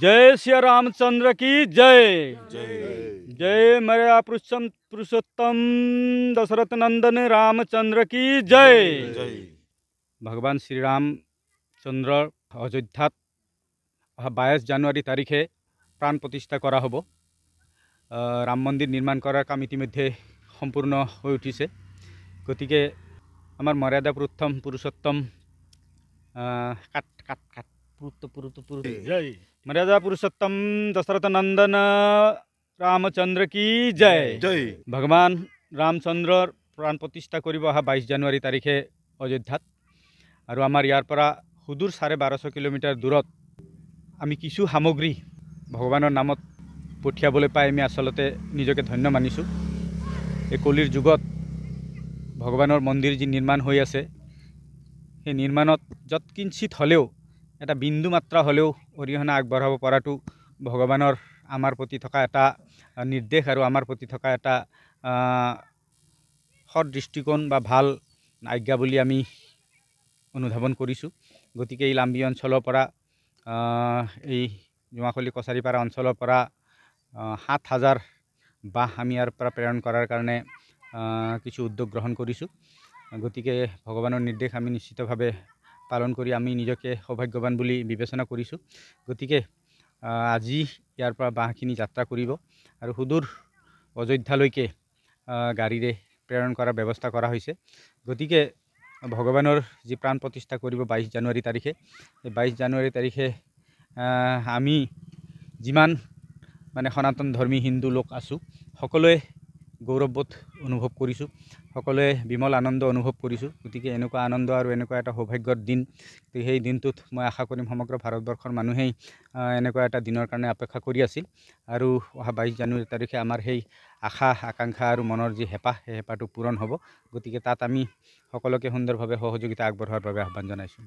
जय श्री रामचंद्र की जय। जय जय मेरा पुरुषोत्तम दशरथ नंदन रामचंद्र की जय। जय भगवान श्री रामचंद्र अयोध्यात 22 জানুয়ারি तारिखे प्राण प्रतिष्ठा करा हब। राम मंदिर निर्माण करार काम इतिमध्ये सम्पूर्ण हो उठिसे। गतिके आमार मर्यादा पुरुषोत्तम मर्यादा पुरुषोत्तम दशरथ नंदन रामचंद्र की जय। जय भगवान रामचंद्र प्राण प्रतिष्ठा करिब 22 জানুয়ারি तारिखे अयोध्यात। और आमार यार परा सुदूर 1250 किलोमीटर दूरत आमी किछु सामग्री भगवानर नामत पठियाबले पाई आमी आसलते निजके धन्य मानिसु। ए कलिर जुगत भगवानर मंदिर जी निर्माण हो आसे সেই নিৰ্মাণত যৎকিঞ্চিত হলেও এটা বিন্দু মাত্ৰা হলেও অৰিহণা আগবঢ়াব পৰাটো ভগৱানৰ আমাৰ প্ৰতি থকা এটা নিৰ্দেশ আৰু আমাৰ প্ৰতি থকা এটা সৎ দৃষ্টিকোণ বা ভাল আজ্ঞা বুলি আমি অনুধাৱন কৰিছোঁ। গতিকে এই লাম্বি অঞ্চলৰ পৰা এই জোঙাখলি কছাৰীপাৰা অঞ্চলৰ পৰা ৭,০০০ বাঁহ আমি ইয়াৰ পৰা প্ৰেৰণ কৰাৰ কাৰণে কিছু উদ্যোগ গ্ৰহণ কৰিছোঁ। গতিকে ভগৱানৰ নিৰ্দেশ আমি নিশ্চিতভাৱে পালন কৰি আমি নিজকে সৌভাগ্যৱান বুলি বিবেচনা কৰিছোঁ। গতিকে আজি ইয়াৰ পৰা বাঁহখিনি যাত্ৰা কৰিব আৰু সুদূৰ অযোধ্যালৈকে গাড়ীৰে প্ৰেৰণ কৰাৰ ব্যৱস্থা কৰা হৈছে। গতিকে ভগৱানৰ যি প্ৰাণ প্ৰতিষ্ঠা কৰিব 22 জানুৱাৰী তাৰিখে, এই 22 জানুৱাৰী তাৰিখে আমি যিমান মানে সনাতন ধৰ্মী হিন্দু লোক আছোঁ সকলোৱে গৌৰৱবোধ অনুভৱ কৰিছোঁ, সকলোৱে বিমল আনন্দ অনুভৱ কৰিছোঁ। গতিকে এনেকুৱা আনন্দ আৰু এনেকুৱা এটা সৌভাগ্যৰ দিন, সেই দিনটোত মই আশা কৰিম সমগ্ৰ ভাৰতবৰ্ষৰ মানুহেই এনেকুৱা এটা দিনৰ কাৰণে অপেক্ষা কৰি আছিল। আৰু 22 জানুৱাৰী তাৰিখে আমাৰ সেই আশা আকাংক্ষা আৰু মনৰ যি হেঁপাহ, সেই হেঁপাহটো পূৰণ হ'ব। গতিকে তাত আমি সকলোকে সুন্দৰভাৱে সহযোগিতা আগবঢ়োৱাৰ বাবে আহ্বান জনাইছোঁ।